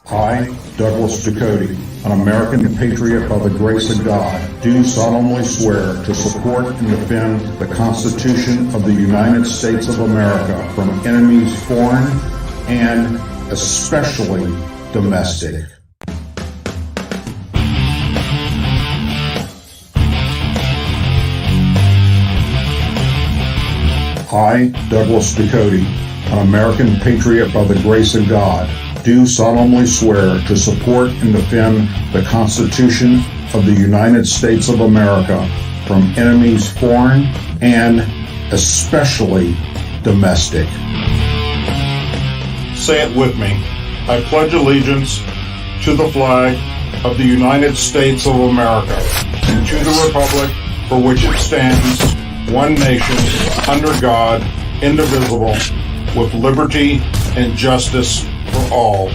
I, Douglas Ducote, an American patriot by the grace of God, do solemnly swear to support and defend the Constitution of the United States of America from enemies foreign and especially domestic. I, Douglas Ducote, an American patriot by the grace of God, do solemnly swear to support and defend the Constitution of the United States of America from enemies foreign and especially domestic. Say it with me. I pledge allegiance to the flag of the United States of America and to the republic for which it stands, one nation, under God, indivisible, with liberty and justice for all.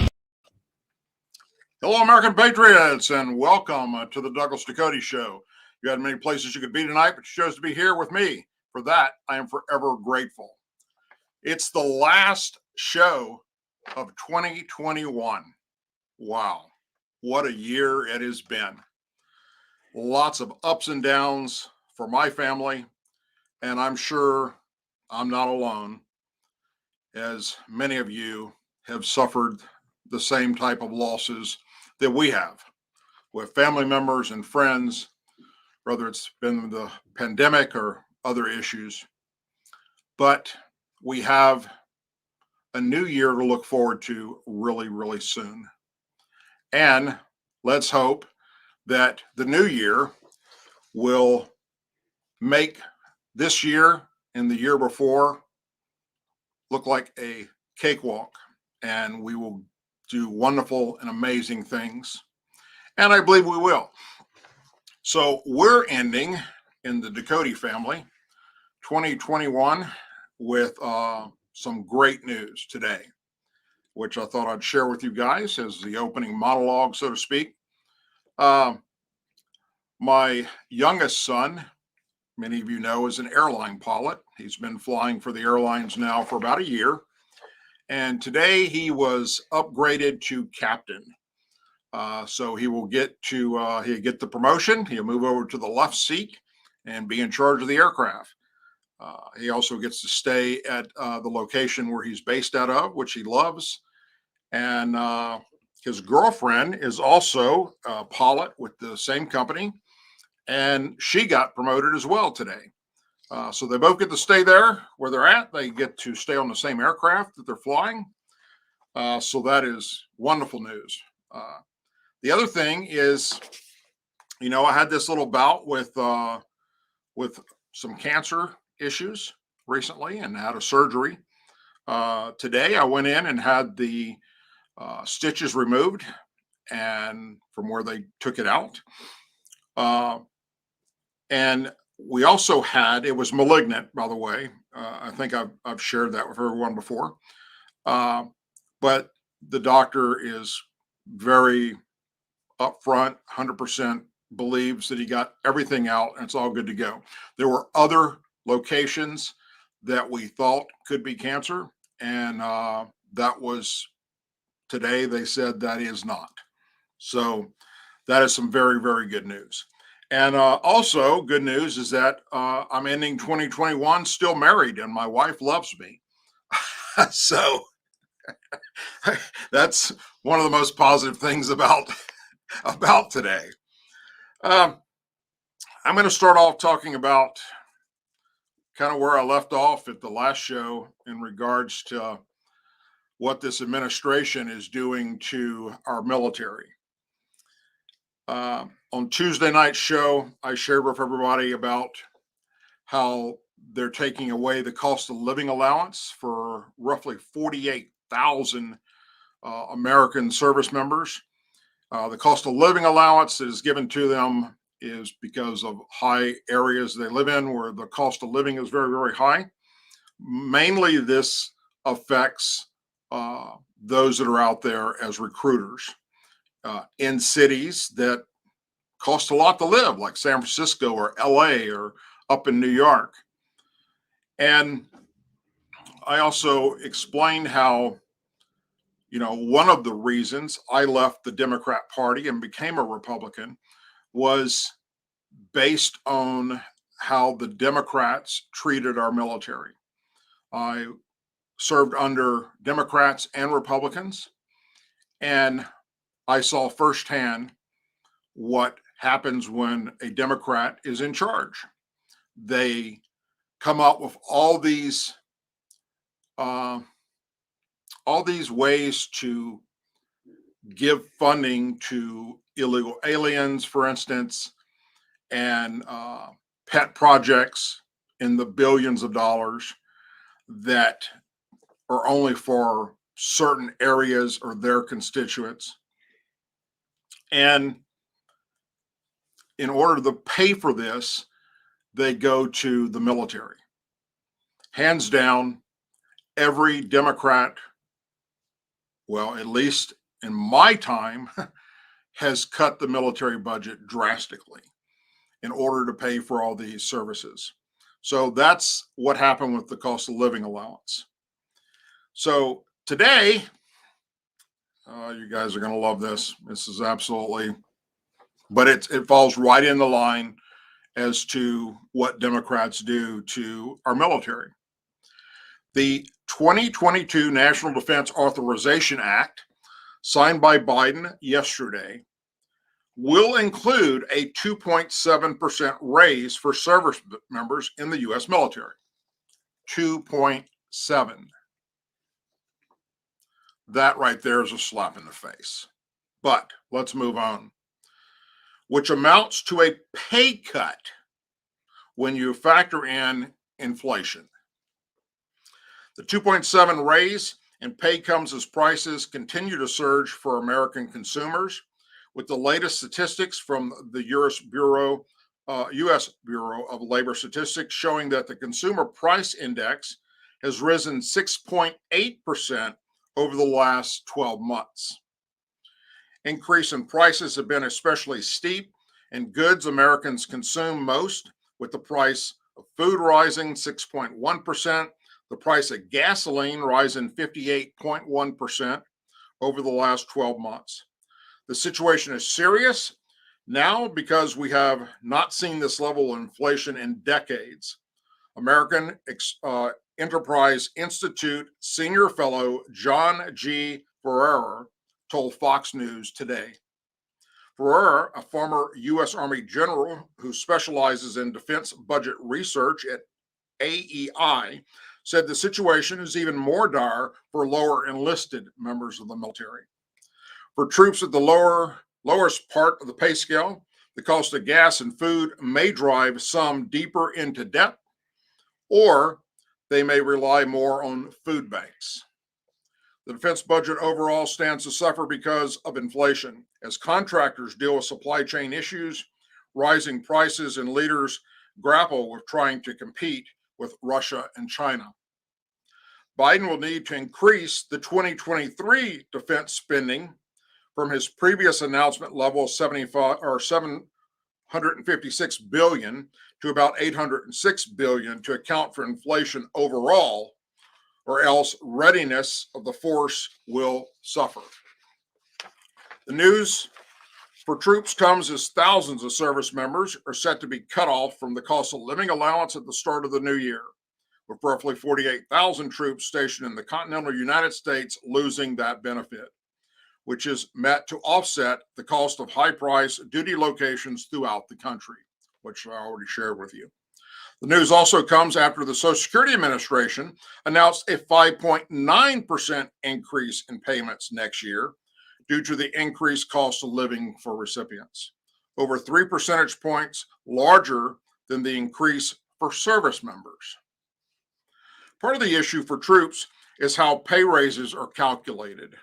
Hello, American patriots, and welcome to the Douglas Ducote Show. You had many places you could be tonight, but you chose to be here with me. For that, I am forever grateful. It's the last show of 2021. Wow, what a year it has been. Lots of ups and downs for my family, and I'm sure I'm not alone, as many of you have suffered the same type of losses that we have with family members and friends, whether it's been the pandemic or other issues. But we have a new year to look forward to really, really soon. And let's hope that the new year will make this year and the year before look like a cakewalk, and we will do wonderful and amazing things. And I believe we will. So we're ending in the Ducote family 2021 with some great news today, which I thought I'd share with you guys as the opening monologue, so to speak. My youngest son, many of you know, is an airline pilot. He's been flying for the airlines now for about a year. And today he was upgraded to captain. So he will get the promotion. He'll move over to the left seat and be in charge of the aircraft. He also gets to stay at the location where he's based out of, which he loves. And his girlfriend is also a pilot with the same company, and she got promoted as well today. So they both get to stay there where they're at. They get to stay on the same aircraft that they're flying. So that is wonderful news. The other thing is, I had this little bout with some cancer issues recently and had a surgery. Today I went in and had the stitches removed and from where they took it out. And we also had, it was malignant, by the way. I think I've shared that with everyone before. But the doctor is very upfront, 100% believes that he got everything out and it's all good to go. There were other locations that we thought could be cancer, and that was today. They said that is not. So that is some very, very good news. And also good news is that I'm ending 2021 still married, and my wife loves me. So that's one of the most positive things about today. I'm going to start off talking about kind of where I left off at the last show in regards to what this administration is doing to our military. On Tuesday night's show, I shared with everybody about how they're taking away the cost of living allowance for roughly 48,000 American service members. The cost of living allowance that is given to them is because of high areas they live in where the cost of living is very, very high. Mainly this affects those that are out there as recruiters in cities that cost a lot to live, like San Francisco or LA or up in New York. And I also explained how One of the reasons I left the Democrat Party and became a Republican was based on how the Democrats treated our military. I served under Democrats and Republicans, and I saw firsthand what happens when a Democrat is in charge. They come up with all these ways to give funding to illegal aliens, for instance, and pet projects in the billions of dollars that are only for certain areas or their constituents. And in order to pay for this, they go to the military. Hands down, every Democrat, well, at least in my time, has cut the military budget drastically in order to pay for all these services. So that's what happened with the cost of living allowance. So today, you guys are going to love this. This is absolutely, but it falls right in the line as to what Democrats do to our military. The 2022 National Defense Authorization Act, signed by Biden yesterday, will include a 2.7% raise for service members in the U.S. military. 2.7. That right there is a slap in the face. But let's move on. Which amounts to a pay cut when you factor in inflation. The 2.7 raise in pay comes as prices continue to surge for American consumers, with the latest statistics from the U.S. Bureau of Labor Statistics showing that the Consumer Price Index has risen 6.8% over the last 12 months. Increase in prices have been especially steep in goods Americans consume most, with the price of food rising 6.1%, the price of gasoline rising 58.1% over the last 12 months. The situation is serious now because we have not seen this level of inflation in decades. American Enterprise Institute Senior Fellow John G. Ferrer told Fox News today. Ferrer, a former U.S. Army general who specializes in defense budget research at AEI, said the situation is even more dire for lower enlisted members of the military. For troops at the lowest part of the pay scale, the cost of gas and food may drive some deeper into debt, or they may rely more on food banks. The defense budget overall stands to suffer because of inflation, as contractors deal with supply chain issues, rising prices, and leaders grapple with trying to compete with Russia and China. Biden will need to increase the 2023 defense spending from his previous announcement level of $756 billion to about $806 billion to account for inflation overall, or else readiness of the force will suffer. The news for troops comes as thousands of service members are set to be cut off from the cost of living allowance at the start of the new year, with roughly 48,000 troops stationed in the continental United States losing that benefit, which is meant to offset the cost of high-price duty locations throughout the country, which I already shared with you. The news also comes after the Social Security Administration announced a 5.9% increase in payments next year due to the increased cost of living for recipients, over 3 percentage points larger than the increase for service members. Part of the issue for troops is how pay raises are calculated.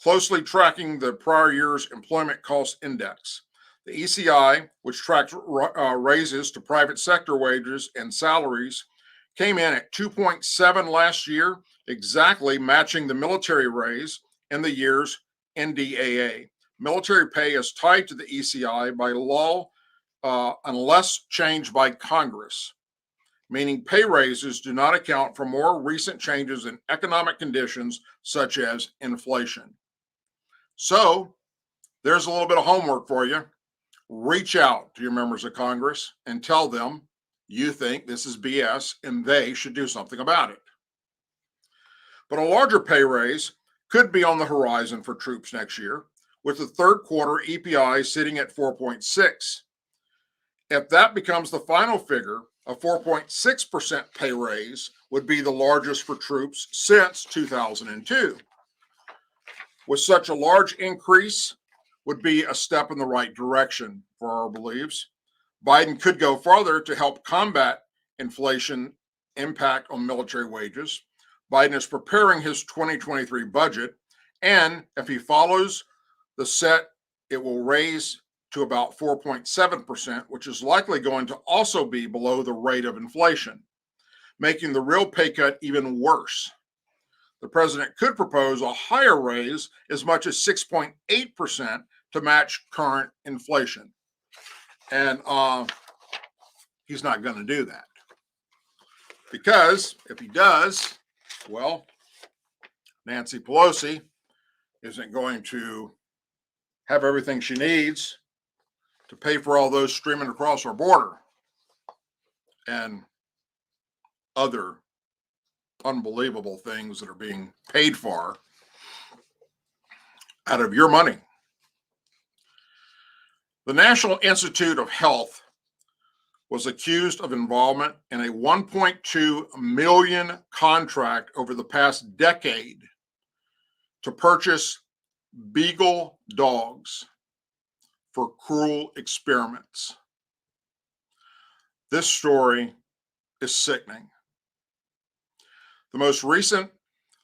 Closely tracking the prior year's employment cost index, the ECI, which tracks raises to private sector wages and salaries, came in at 2.7 last year, exactly matching the military raise in the year's NDAA. Military pay is tied to the ECI by law unless changed by Congress. meaning pay raises do not account for more recent changes in economic conditions such as inflation. So there's a little bit of homework for you. Reach out to your members of Congress and tell them you think this is BS and they should do something about it. But a larger pay raise could be on the horizon for troops next year, with the third quarter EPI sitting at 4.6. If that becomes the final figure, a 4.6% pay raise would be the largest for troops since 2002. With such a large increase, would be a step in the right direction for our beliefs. Biden could go farther to help combat inflation impact on military wages. Biden is preparing his 2023 budget, and if he follows the set, it will raise to about 4.7%, which is likely going to also be below the rate of inflation, making the real pay cut even worse. The president could propose a higher raise, as much as 6.8%, to match current inflation. And he's not going to do that. Because if he does, well, Nancy Pelosi isn't going to have everything she needs to pay for all those streaming across our border and other unbelievable things that are being paid for out of your money. The National Institute of Health was accused of involvement in a $1.2 million contract over the past decade to purchase beagle dogs for cruel experiments. This story is sickening. The most recent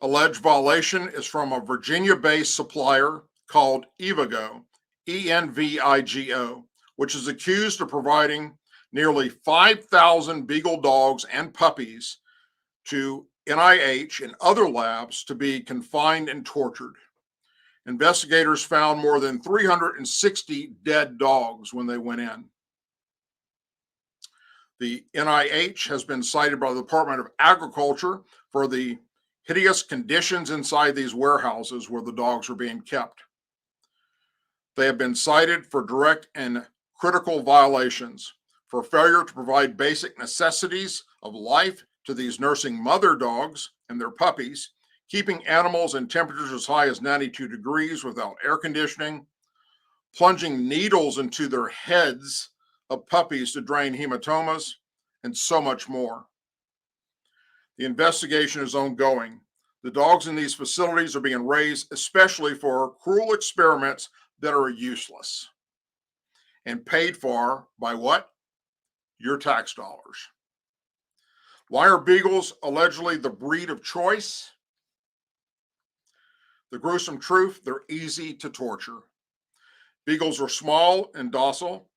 alleged violation is from a Virginia-based supplier called Evigo, E-N-V-I-G-O, which is accused of providing nearly 5,000 beagle dogs and puppies to NIH and other labs to be confined and tortured. Investigators found more than 360 dead dogs when they went in. The NIH has been cited by the Department of Agriculture for the hideous conditions inside these warehouses where the dogs were being kept. They have been cited for direct and critical violations, for failure to provide basic necessities of life to these nursing mother dogs and their puppies, keeping animals in temperatures as high as 92 degrees without air conditioning, plunging needles into their heads of puppies to drain hematomas, and so much more. The investigation is ongoing. The dogs in these facilities are being raised especially for cruel experiments that are useless and paid for by what? Your tax dollars. Why are beagles allegedly the breed of choice? The gruesome truth, they're easy to torture. Beagles are small and docile.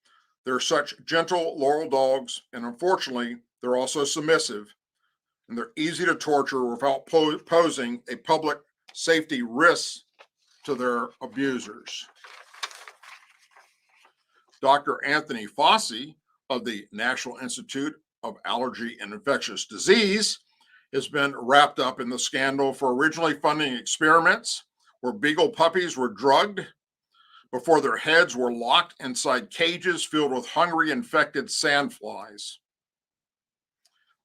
They're such gentle, loyal dogs, and unfortunately, they're also submissive, and they're easy to torture without posing a public safety risk to their abusers. Dr. Anthony Fauci of the National Institute of Allergy and Infectious Disease has been wrapped up in the scandal for originally funding experiments where beagle puppies were drugged before their heads were locked inside cages filled with hungry infected sandflies.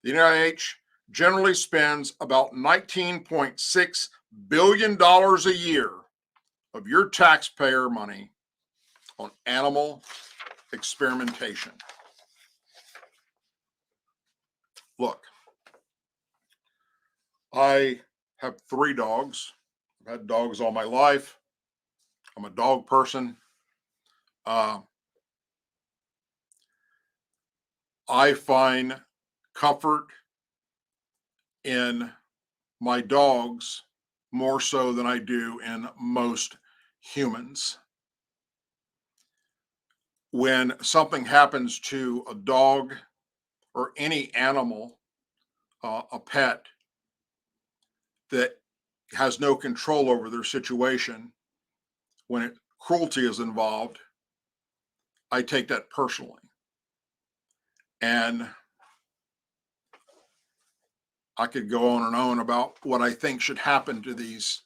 The NIH generally spends about $19.6 billion a year of your taxpayer money on animal experimentation. Look, I have 3 dogs. I've had dogs all my life. I'm a dog person. I find comfort in my dogs more so than I do in most humans. When something happens to a dog or any animal, a pet that has no control over their situation, when cruelty is involved, I take that personally. And I could go on and on about what I think should happen to these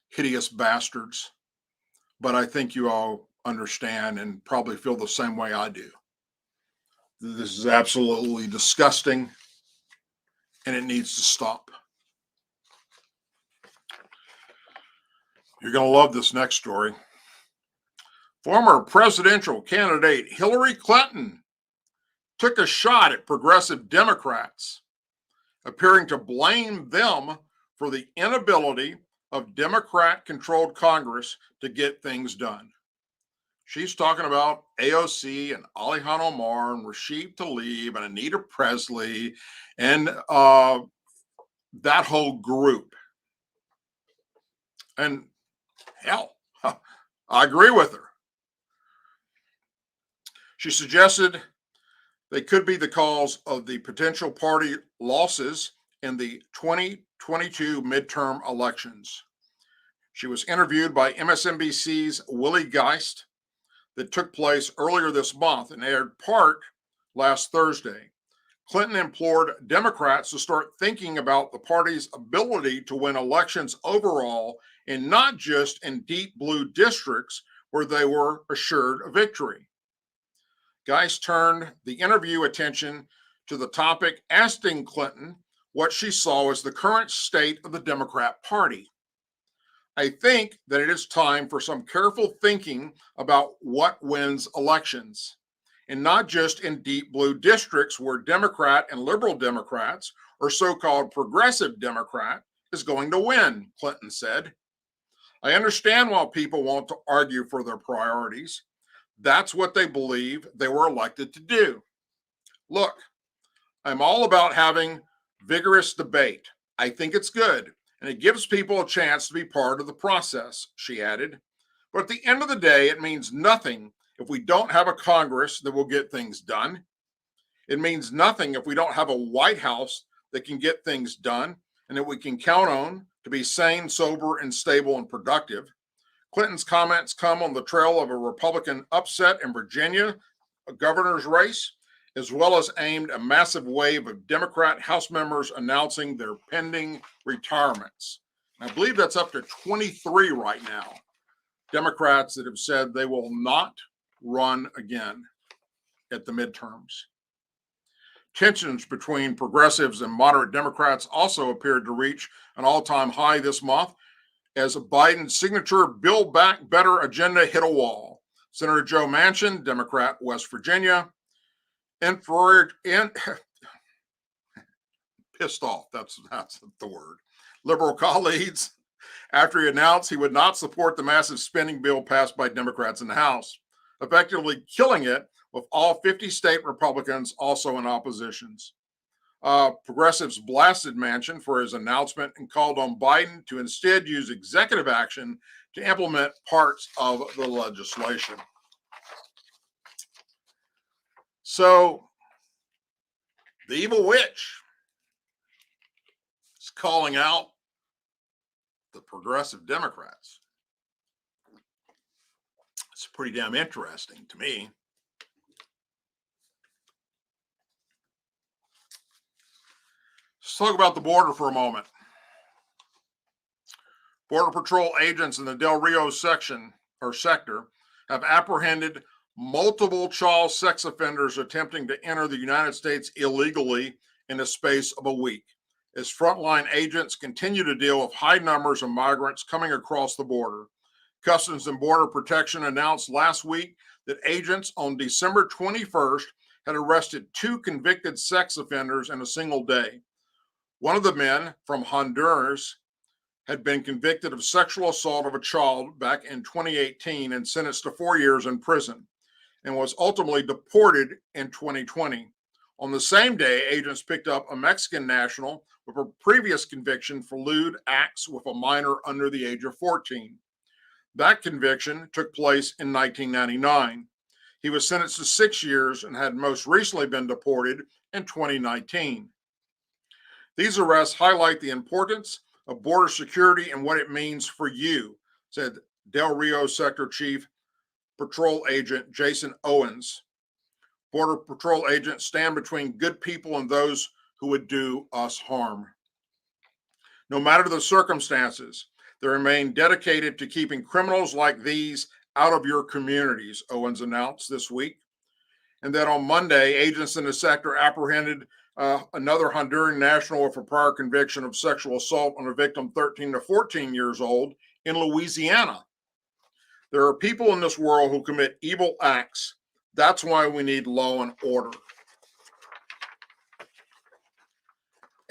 hideous bastards, but I think you all understand and probably feel the same way I do. This is absolutely disgusting, and it needs to stop. You're going to love this next story. Former presidential candidate Hillary Clinton took a shot at progressive Democrats, appearing to blame them for the inability of Democrat-controlled Congress to get things done. She's talking about AOC and Ilhan Omar and Rashid Tlaib and Anita Presley and that whole group. And hell, I agree with her. She suggested they could be the cause of the potential party losses in the 2022 midterm elections. She was interviewed by MSNBC's Willie Geist that took place earlier this month and aired part last Thursday. Clinton implored Democrats to start thinking about the party's ability to win elections overall and not just in deep blue districts where they were assured a victory. Geist turned the interview attention to the topic, asking Clinton what she saw as the current state of the Democrat Party. I think that it is time for some careful thinking about what wins elections, and not just in deep blue districts where Democrat and liberal Democrats or so-called progressive Democrat is going to win, Clinton said. I understand why people want to argue for their priorities. That's what they believe they were elected to do. Look, I'm all about having vigorous debate. I think it's good, and it gives people a chance to be part of the process, she added. But at the end of the day, it means nothing if we don't have a Congress that will get things done. It means nothing if we don't have a White House that can get things done and that we can count on to be sane, sober, and stable and productive. Clinton's comments come on the trail of a Republican upset in Virginia, a governor's race, as well as aimed a massive wave of Democrat House members announcing their pending retirements. I believe that's up to 23 right now. Democrats that have said they will not run again at the midterms. Tensions between progressives and moderate Democrats also appeared to reach an all-time high this month as Biden's signature Build Back Better agenda hit a wall. Senator Joe Manchin, Democrat, West Virginia, pissed off, that's the word, liberal colleagues after he announced he would not support the massive spending bill passed by Democrats in the House, effectively killing it with all 50 state Republicans also in oppositions. Progressives blasted Manchin for his announcement and called on Biden to instead use executive action to implement parts of the legislation. So the evil witch is calling out the progressive Democrats. It's pretty damn interesting to me. Let's talk about the border for a moment. Border Patrol agents in the Del Rio sector have apprehended multiple child sex offenders attempting to enter the United States illegally in the space of a week, as frontline agents continue to deal with high numbers of migrants coming across the border. Customs and Border Protection announced last week that agents on December 21st had arrested 2 convicted sex offenders in a single day. One of the men from Honduras had been convicted of sexual assault of a child back in 2018 and sentenced to 4 years in prison, and was ultimately deported in 2020. On the same day, agents picked up a Mexican national with a previous conviction for lewd acts with a minor under the age of 14. That conviction took place in 1999. He was sentenced to 6 years and had most recently been deported in 2019. These arrests highlight the importance of border security and what it means for you, said Del Rio Sector Chief Patrol Agent Jason Owens. Border Patrol agents stand between good people and those who would do us harm. No matter the circumstances, they remain dedicated to keeping criminals like these out of your communities, Owens announced this week. And then on Monday, agents in the sector apprehended another Honduran national with a prior conviction of sexual assault on a victim 13 to 14 years old in Louisiana. There are people in this world who commit evil acts. That's why we need law and order.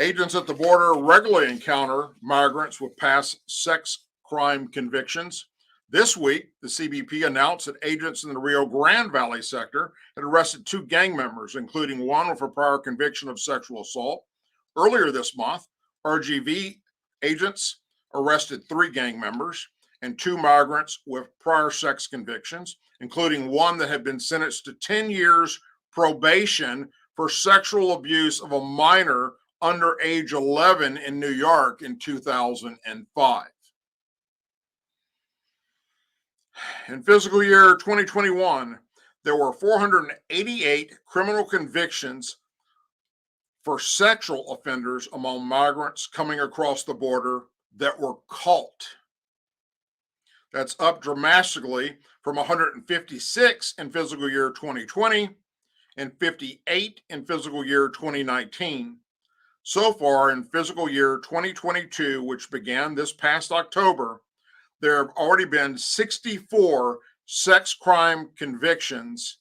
Agents at the border regularly encounter migrants with past sex crime convictions. This week, the CBP announced that agents in the Rio Grande Valley sector had arrested 2 gang members, including one with a prior conviction of sexual assault. Earlier this month, RGV agents arrested 3 gang members and 2 migrants with prior sex convictions, including one that had been sentenced to 10 years probation for sexual abuse of a minor under age 11 in New York in 2005. In fiscal year 2021, there were 488 criminal convictions for sexual offenders among migrants coming across the border that were caught. That's up dramatically from 156 in fiscal year 2020 and 58 in fiscal year 2019. So far in fiscal year 2022, which began this past October, there have already been 64 sex crime convictions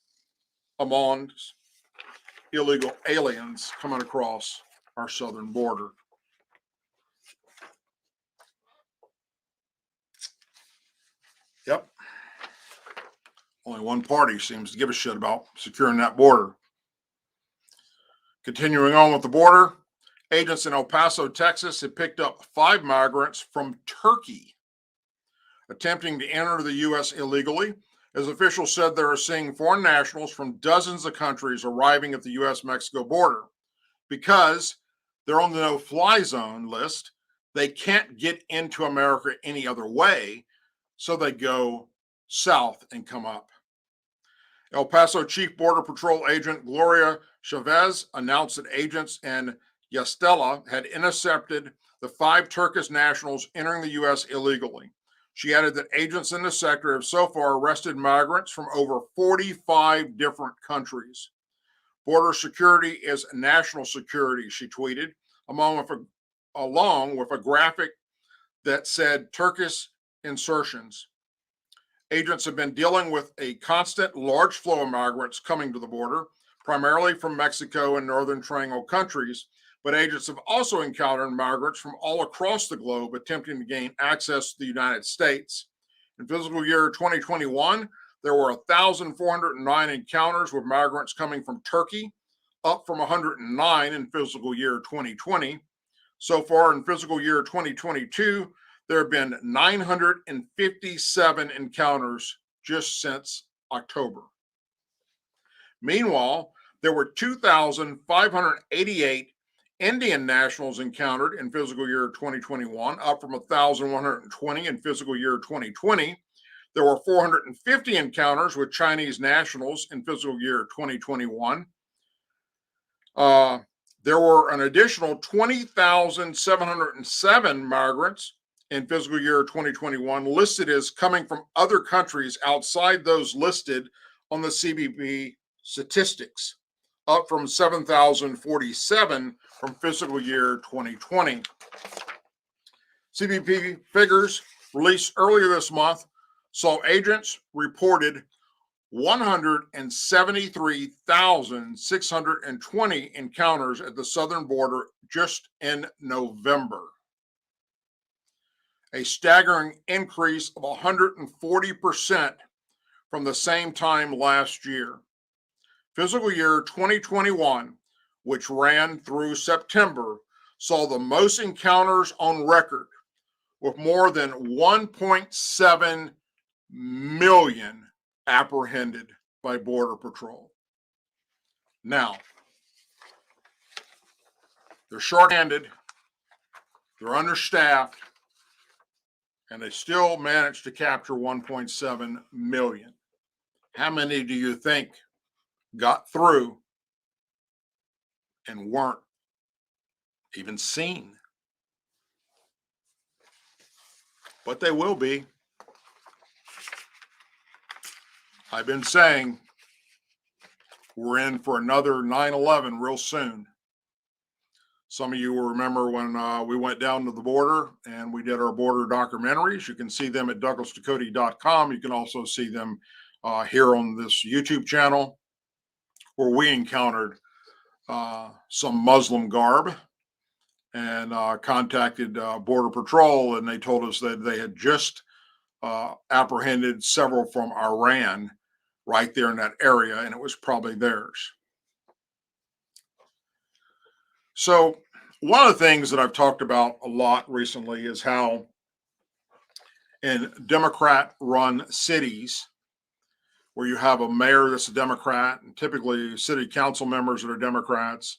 among illegal aliens coming across our southern border. Yep. Only one party seems to give a shit about securing that border. Continuing on with the border, agents in El Paso, Texas had picked up 5 migrants from Turkey attempting to enter the U.S. illegally. As officials said, they are seeing foreign nationals from dozens of countries arriving at the U.S.-Mexico border. Because they're on the no-fly zone list, they can't get into America any other way, so they go south and come up. El Paso Chief Border Patrol Agent Gloria Chavez announced that agents in Yastella had intercepted the 5 Turkish nationals entering the U.S. illegally. She added that agents in the sector have so far arrested migrants from over 45 different countries. Border security is national security, she tweeted, along with a graphic that said Turkish insertions. Agents have been dealing with a constant large flow of migrants coming to the border, primarily from Mexico and Northern Triangle countries, but agents have also encountered migrants from all across the globe attempting to gain access to the United States. In fiscal year 2021, there were 1,409 encounters with migrants coming from Turkey, up from 109 in fiscal year 2020. So far in fiscal year 2022, there have been 957 encounters just since October. Meanwhile, there were 2,588 Indian nationals encountered in fiscal year 2021, up from 1,120 in fiscal year 2020. There were 450 encounters with Chinese nationals in fiscal year 2021. There were an additional 20,707 migrants in fiscal year 2021 listed as coming from other countries outside those listed on the CBP statistics, up from 7,047 from fiscal year 2020. CBP figures released earlier this month saw agents reported 173,620 encounters at the southern border just in November, a staggering increase of 140% from the same time last year. Fiscal year 2021, which ran through September, saw the most encounters on record, with more than 1.7 million apprehended by Border Patrol. Now, they're short-handed, they're understaffed, and they still managed to capture 1.7 million. How many do you think got through and weren't even seen. But they will be. I've been saying we're in for another 9/11 real soon. Some of you will remember when we went down to the border and we did our border documentaries. You can see them at DouglasDucote.com. You can also see them here on this YouTube channel, where we encountered some Muslim garb and contacted Border Patrol, and they told us that they had just apprehended several from Iran right there in that area, and it was probably theirs. So one of the things that I've talked about a lot recently is how in Democrat-run cities, where you have a mayor that's a Democrat and typically city council members that are Democrats,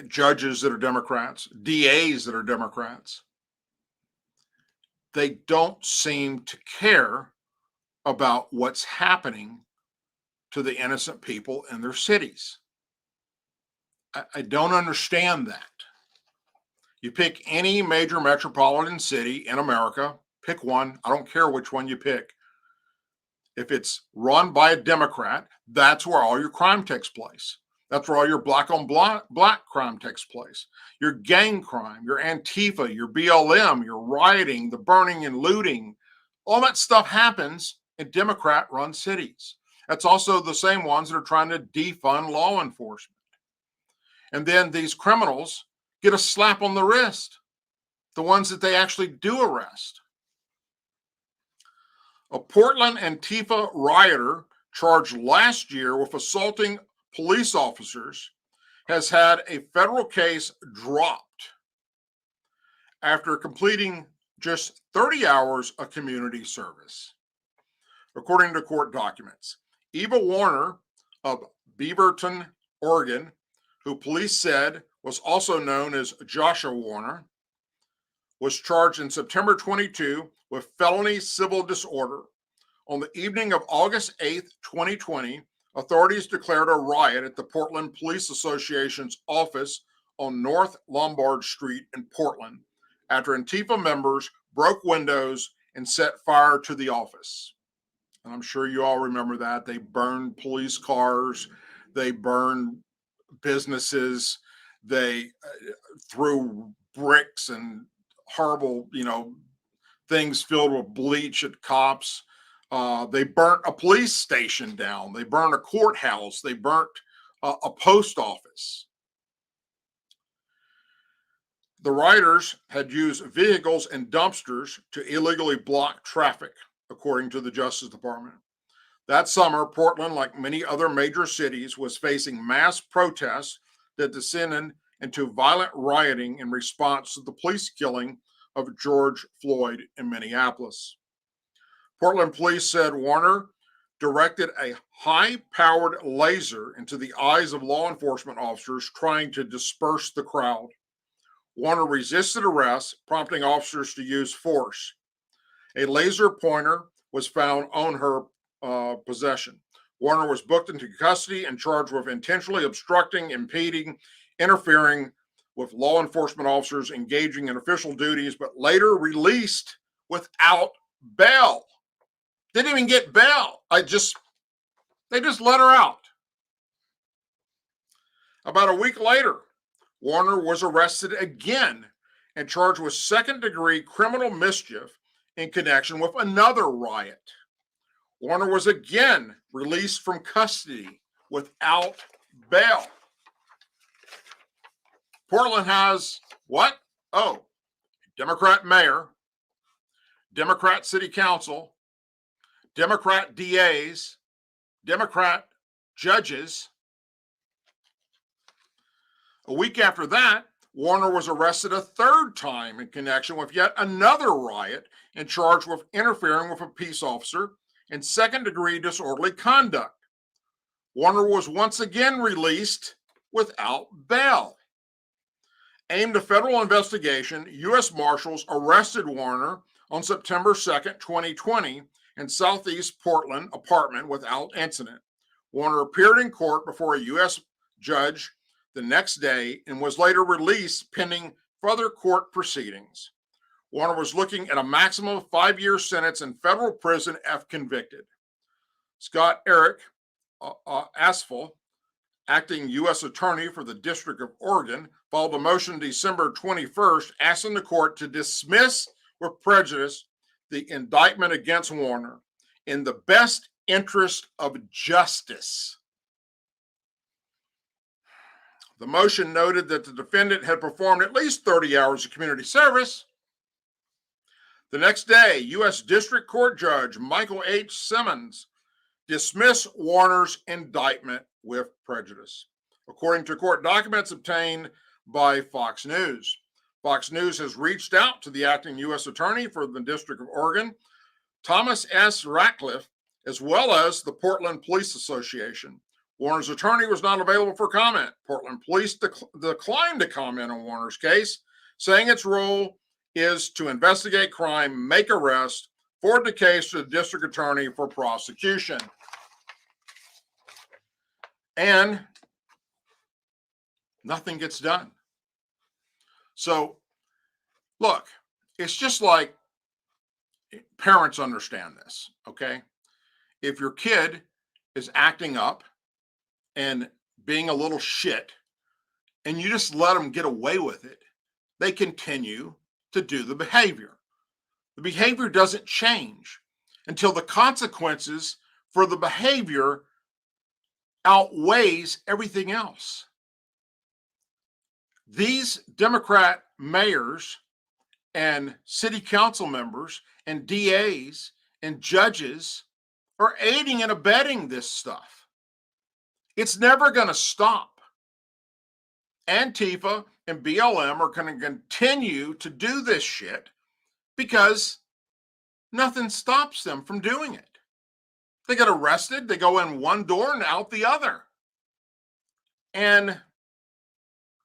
judges that are Democrats, DAs that are Democrats, they don't seem to care about what's happening to the innocent people in their cities. I don't understand that. You pick any major metropolitan city in America, pick one. I don't care which one you pick. If it's run by a Democrat, that's where all your crime takes place. That's where all your black on black crime takes place. Your gang crime, your Antifa, your BLM, your rioting, the burning and looting, all that stuff happens in Democrat-run cities. That's also the same ones that are trying to defund law enforcement. And then these criminals get a slap on the wrist, the ones that they actually do arrest. A Portland Antifa rioter charged last year with assaulting police officers has had a federal case dropped after completing just 30 hours of community service. According to court documents, Eva Warner of Beaverton, Oregon, who police said was also known as Joshua Warner, was charged in September 22 with felony civil disorder. On the evening of August 8th, 2020, authorities declared a riot at the Portland Police Association's office on North Lombard Street in Portland after Antifa members broke windows and set fire to the office. And I'm sure you all remember that. They burned police cars, they burned businesses, they threw bricks and horrible, things filled with bleach at cops. They burnt a police station down. They burnt a courthouse. They burnt a post office. The rioters had used vehicles and dumpsters to illegally block traffic, according to the Justice Department. That summer, Portland, like many other major cities, was facing mass protests that descended into violent rioting in response to the police killing of George Floyd in Minneapolis. Portland police said Warner directed a high-powered laser into the eyes of law enforcement officers trying to disperse the crowd. Warner resisted arrest, prompting officers to use force. A laser pointer was found on her possession. Warner was booked into custody and charged with intentionally obstructing, impeding, interfering with law enforcement officers engaging in official duties, but later released without bail. Didn't even get bail. They just let her out. About a week later, Warner was arrested again and charged with second-degree criminal mischief in connection with another riot. Warner was again released from custody without bail. Portland has what? Oh, Democrat mayor, Democrat city council, Democrat DAs, Democrat judges. A week after that, Warner was arrested a third time in connection with yet another riot and charged with interfering with a peace officer and second-degree disorderly conduct. Warner was once again released without bail. Aimed at federal investigation, U.S. Marshals arrested Warner on September 2nd, 2020 in Southeast Portland apartment without incident. Warner appeared in court before a U.S. judge the next day and was later released pending further court proceedings. Warner was looking at a maximum of 5-year sentence in federal prison if convicted. Scott Eric Asfel, acting U.S. Attorney for the District of Oregon, filed a motion December 21st asking the court to dismiss with prejudice the indictment against Warner in the best interest of justice. The motion noted that the defendant had performed at least 30 hours of community service. The next day, U.S. District Court Judge Michael H. Simmons dismissed Warner's indictment with prejudice, according to court documents obtained by Fox News. Fox News has reached out to the acting U.S. Attorney for the District of Oregon, Thomas S. Ratcliffe, as well as the Portland Police Association. Warner's attorney was not available for comment. Portland Police declined to comment on Warner's case, saying its role is to investigate crime, make arrests, forward the case to the district attorney for prosecution. And nothing gets done. So, look, it's just like parents understand this, okay? If your kid is acting up and being a little shit, and you just let them get away with it, they continue to do the behavior. The behavior doesn't change until the consequences for the behavior outweighs everything else. These Democrat mayors and city council members and DAs and judges are aiding and abetting this stuff. It's never going to stop. Antifa and BLM are going to continue to do this shit because nothing stops them from doing it. They get arrested, they go in one door and out the other. And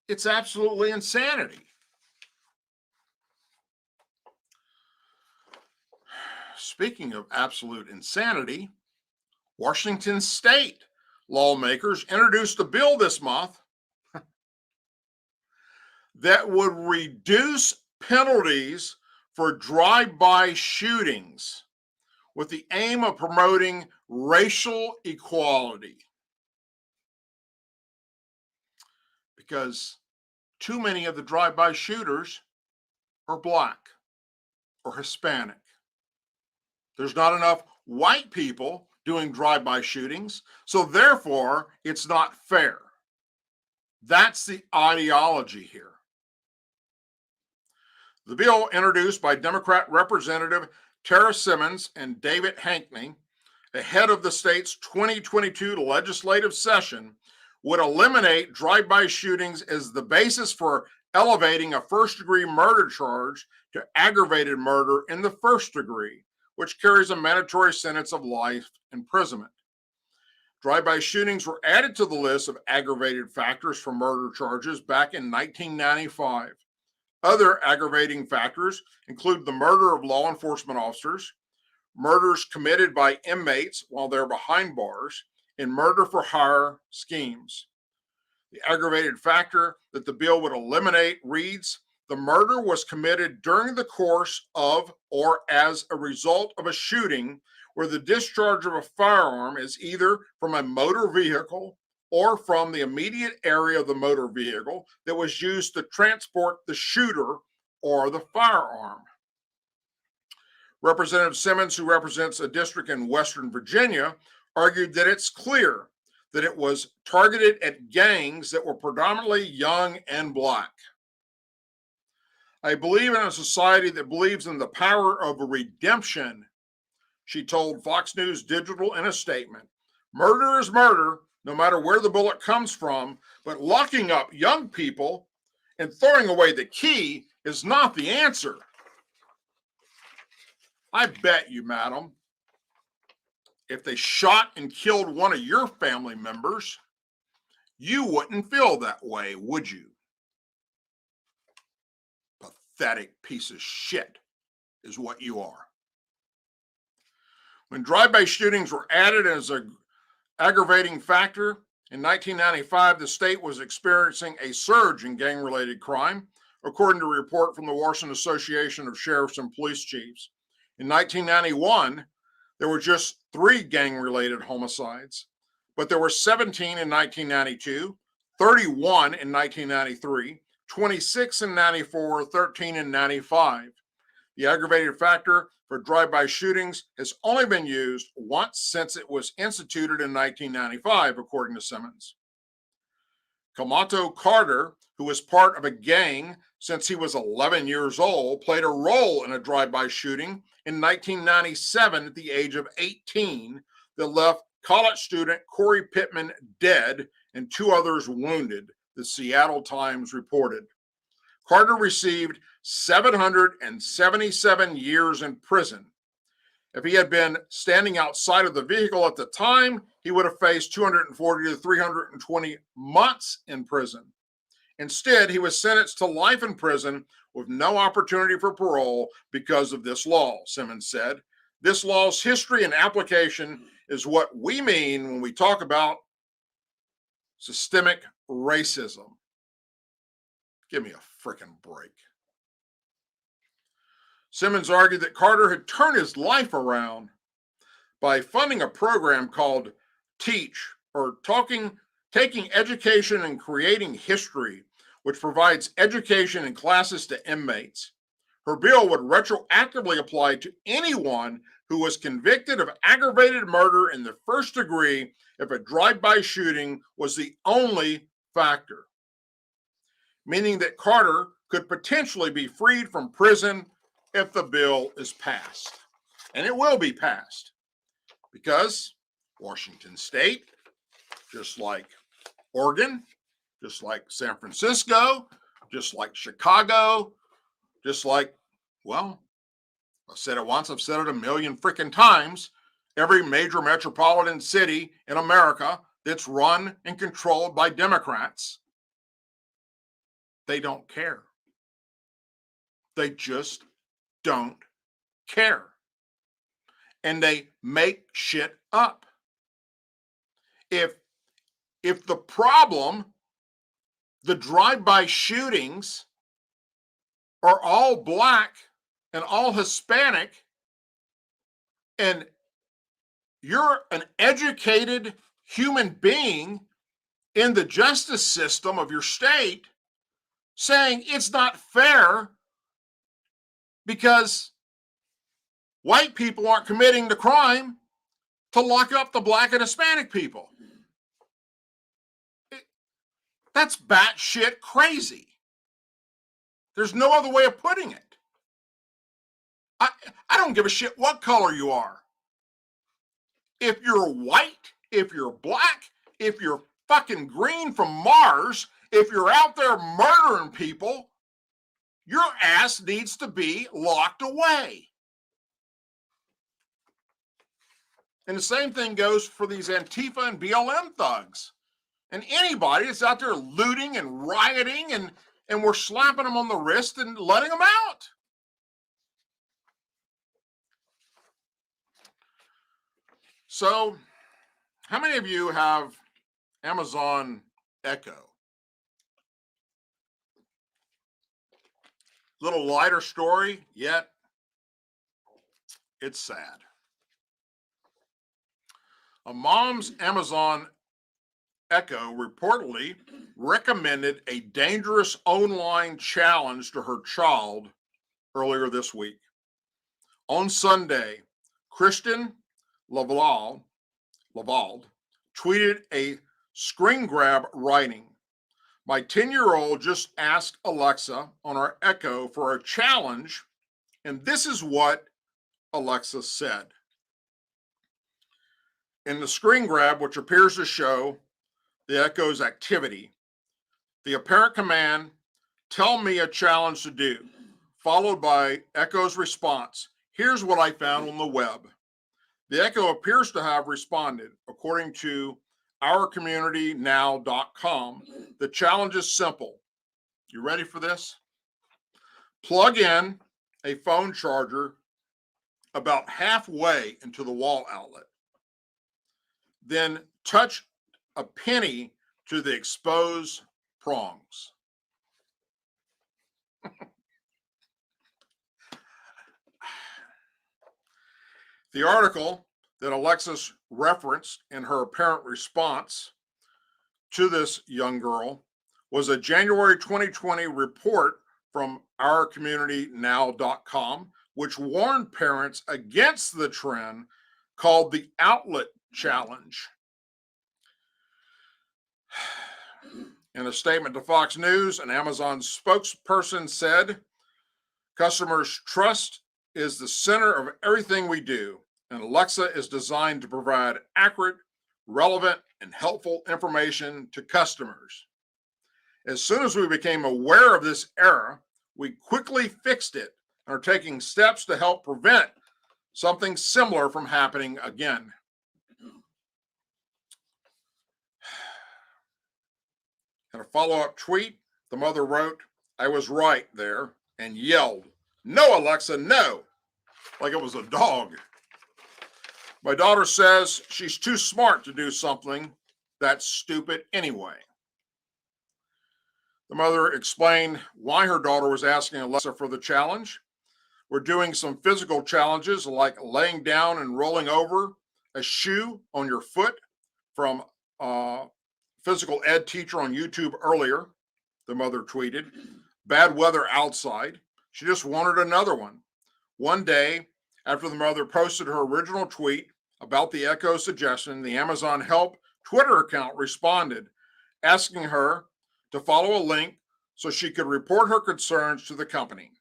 it's absolutely insanity. Speaking of absolute insanity, Washington State lawmakers introduced a bill this month that would reduce penalties for drive-by shootings with the aim of promoting racial equality. Because too many of the drive-by shooters are Black or Hispanic. There's not enough white people doing drive-by shootings, so therefore it's not fair. That's the ideology here. The bill, introduced by Democrat Representative Tara Simmons and David Hankney ahead of the state's 2022 legislative session, would eliminate drive-by shootings as the basis for elevating a first-degree murder charge to aggravated murder in the first degree, which carries a mandatory sentence of life imprisonment. Drive-by shootings were added to the list of aggravated factors for murder charges back in 1995. Other aggravating factors include the murder of law enforcement officers, murders committed by inmates while they're behind bars, and murder for hire schemes. The aggravated factor that the bill would eliminate reads, the murder was committed during the course of or as a result of a shooting where the discharge of a firearm is either from a motor vehicle or from the immediate area of the motor vehicle that was used to transport the shooter or the firearm. Representative Simmons, who represents a district in Western Virginia, argued that it's clear that it was targeted at gangs that were predominantly young and Black. I believe in a society that believes in the power of redemption, she told Fox News Digital in a statement. Murder is murder, no matter where the bullet comes from, but locking up young people and throwing away the key is not the answer. I bet you, madam, if they shot and killed one of your family members, you wouldn't feel that way, would you? Pathetic piece of shit is what you are. When drive-by shootings were added as a Aggravating factor, in 1995, the state was experiencing a surge in gang-related crime, according to a report from the Washington Association of Sheriffs and Police Chiefs. In 1991, there were just 3 gang-related homicides, but there were 17 in 1992, 31 in 1993, 26 in 94, 13 in 95. The aggravated factor for drive-by shootings has only been used once since it was instituted in 1995, according to Simmons. Kamato Carter, who was part of a gang since he was 11 years old, played a role in a drive-by shooting in 1997 at the age of 18 that left college student Corey Pittman dead and 2 others wounded, the Seattle Times reported. Carter received 777 years in prison. If he had been standing outside of the vehicle at the time, he would have faced 240 to 320 months in prison. Instead, he was sentenced to life in prison with no opportunity for parole because of this law, Simmons said. This law's history and application is what we mean when we talk about systemic racism. Give me a frickin' break. Simmons argued that Carter had turned his life around by funding a program called Teach, or Taking Education and Creating History, which provides education and classes to inmates. Her bill would retroactively apply to anyone who was convicted of aggravated murder in the first degree if a drive-by shooting was the only factor, meaning that Carter could potentially be freed from prison if the bill is passed. And it will be passed because Washington State, just like Oregon, just like San Francisco, just like Chicago, just like, well, I've said it once, I've said it a million freaking times, every major metropolitan city in America that's run and controlled by Democrats, they don't care. They just don't care. And they make shit up. If the problem, the drive-by shootings, are all black and all Hispanic, and you're an educated human being in the justice system of your state saying it's not fair because white people aren't committing the crime to lock up the black and Hispanic people. That's batshit crazy. There's no other way of putting it. I don't give a shit what color you are. If you're white, if you're black, if you're fucking green from Mars, if you're out there murdering people, your ass needs to be locked away. And the same thing goes for these Antifa and BLM thugs. And anybody that's out there looting and rioting, and we're slapping them on the wrist and letting them out. So, how many of you have Amazon Echo? Little lighter story, yet it's sad. A mom's Amazon Echo reportedly recommended a dangerous online challenge to her child earlier this week. On Sunday, Kristen Laval tweeted a screen grab writing, "My 10-year-old just asked Alexa on our Echo for a challenge, and this is what Alexa said." In the screen grab, which appears to show the Echo's activity, the apparent command, "Tell me a challenge to do," followed by Echo's response, "Here's what I found on the web." The Echo appears to have responded, according to ourcommunitynow.com. The challenge is simple. You ready for this? Plug in a phone charger about halfway into the wall outlet. Then touch a penny to the exposed prongs. The article that Alexis referenced in her apparent response to this young girl was a January 2020 report from ourcommunitynow.com, which warned parents against the trend called the Outlet Challenge. In a statement to Fox News, an Amazon spokesperson said, "Customers' trust is the center of everything we do, and Alexa is designed to provide accurate, relevant, and helpful information to customers. As soon as we became aware of this error, we quickly fixed it and are taking steps to help prevent something similar from happening again." In a follow-up tweet, the mother wrote, "I was right there," and yelled, "No, Alexa, no," like it was a dog. "My daughter says she's too smart to do something that's stupid anyway." The mother explained why her daughter was asking Alexa for the challenge. "We're doing some physical challenges like laying down and rolling over a shoe on your foot from physical ed teacher on YouTube earlier," the mother tweeted. "Bad weather outside. She just wanted another one." One day, after the mother posted her original tweet about the Echo suggestion, the Amazon Help Twitter account responded, asking her to follow a link so she could report her concerns to the company.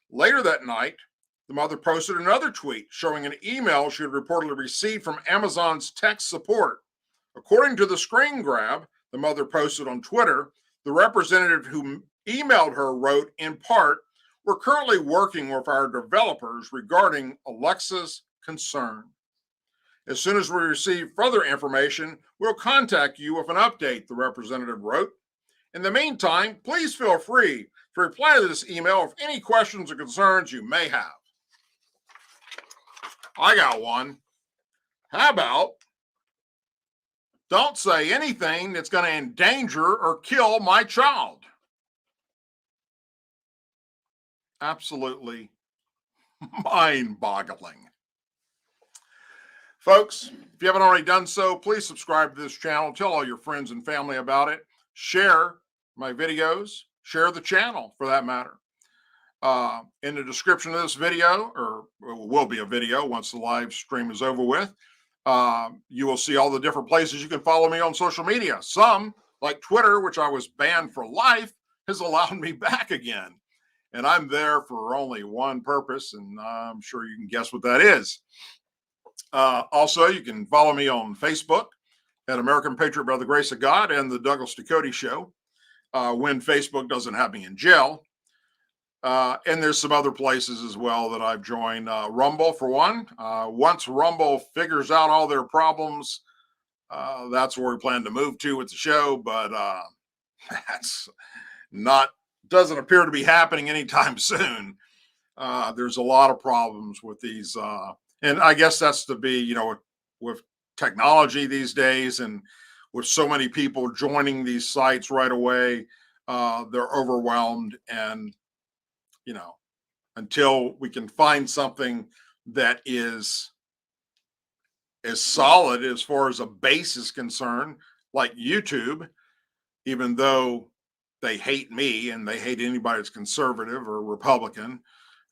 Later that night, the mother posted another tweet showing an email she had reportedly received from Amazon's tech support. According to the screen grab the mother posted on Twitter, the representative who emailed her wrote, in part, "We're currently working with our developers regarding Alexa's concern. As soon as we receive further information, we'll contact you with an update," the representative wrote. "In the meantime, please feel free to reply to this email with any questions or concerns you may have." I got one. How about, "Don't say anything that's going to endanger or kill my child"? Absolutely mind-boggling. Folks, if you haven't already done so, please subscribe to this channel. Tell all your friends and family about it. Share my videos. Share the channel, for that matter. In the description of this video, or it will be a video once the live stream is over with, you will see all the different places you can follow me on social media. Some, like Twitter, which I was banned for life, has allowed me back again. And I'm there for only one purpose, and I'm sure you can guess what that is. Also, you can follow me on Facebook at American Patriot by the Grace of God and the Douglas Ducote Show, when Facebook doesn't have me in jail. And there's some other places as well that I've joined. Rumble, for one. Once Rumble figures out all their problems, that's where we plan to move to with the show. But that's doesn't appear to be happening anytime soon. There's a lot of problems with these. And I guess that's to be, with technology these days and with so many people joining these sites right away, they're overwhelmed. And until we can find something that is as solid as far as a base is concerned, like YouTube, even though they hate me and they hate anybody that's conservative or Republican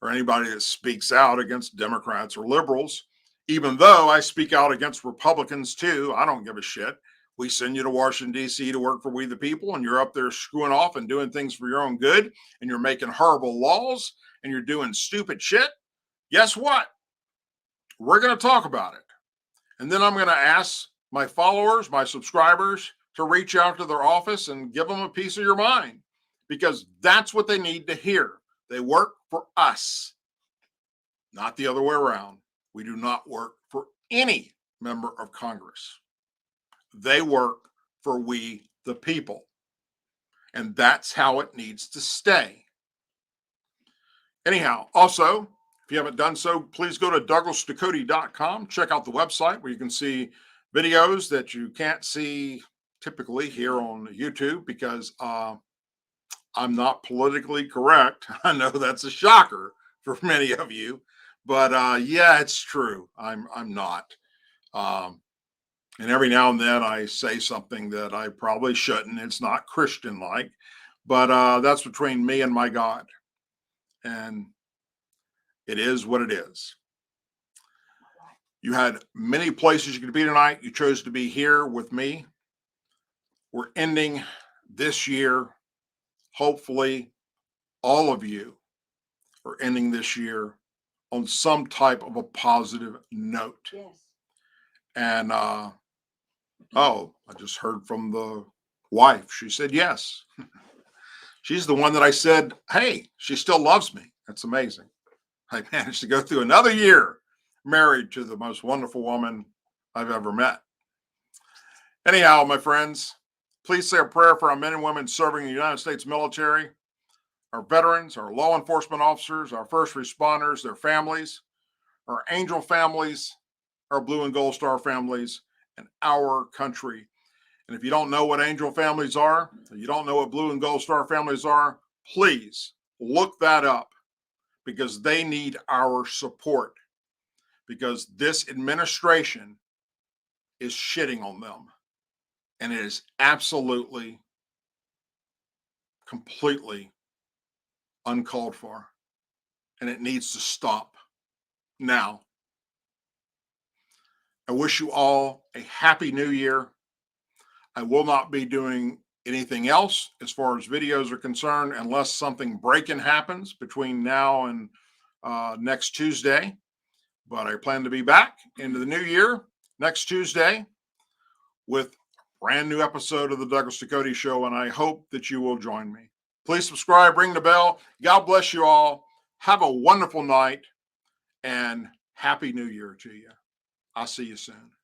or anybody that speaks out against Democrats or liberals, even though I speak out against Republicans too. I don't give a shit. We send you to Washington, D.C. to work for we the people, and you're up there screwing off and doing things for your own good, and you're making horrible laws, and you're doing stupid shit. Guess what? We're going to talk about it. And then I'm going to ask my followers, my subscribers, to reach out to their office and give them a piece of your mind, because that's what they need to hear. They work for us, not the other way around. We do not work for any member of Congress. They work for we the people. And that's how it needs to stay. Anyhow, also, if you haven't done so, please go to douglasducote.com. Check out the website where you can see videos that you can't see typically here on YouTube because I'm not politically correct. I know that's a shocker for many of you, but yeah, it's true. I'm not. Um, and every now and then I say something that I probably shouldn't. It's not Christian like, but that's between me and my God. And it is what it is. You had many places you could be tonight. You chose to be here with me. We're ending this year. Hopefully, all of you are ending this year on some type of a positive note. Yes. And oh, I just heard from the wife. She said yes. She's the one that I said, hey, she still loves me. That's amazing. I managed to go through another year married to the most wonderful woman I've ever met. Anyhow, my friends, please say a prayer for our men and women serving in the United States military, our veterans, our law enforcement officers, our first responders, their families, our angel families, our blue and gold star families, and our country. And if you don't know what angel families are, or you don't know what blue and gold star families are, please look that up because they need our support because this administration is shitting on them. And it is absolutely, completely uncalled for. And it needs to stop now. I wish you all a happy new year. I will not be doing anything else as far as videos are concerned unless something breaking happens between now and next Tuesday. But I plan to be back into the new year next Tuesday with a brand new episode of the Douglas Ducote Show, and I hope that you will join me. Please subscribe, ring the bell. God bless you all. Have a wonderful night, and Happy New Year to you. I'll see you soon.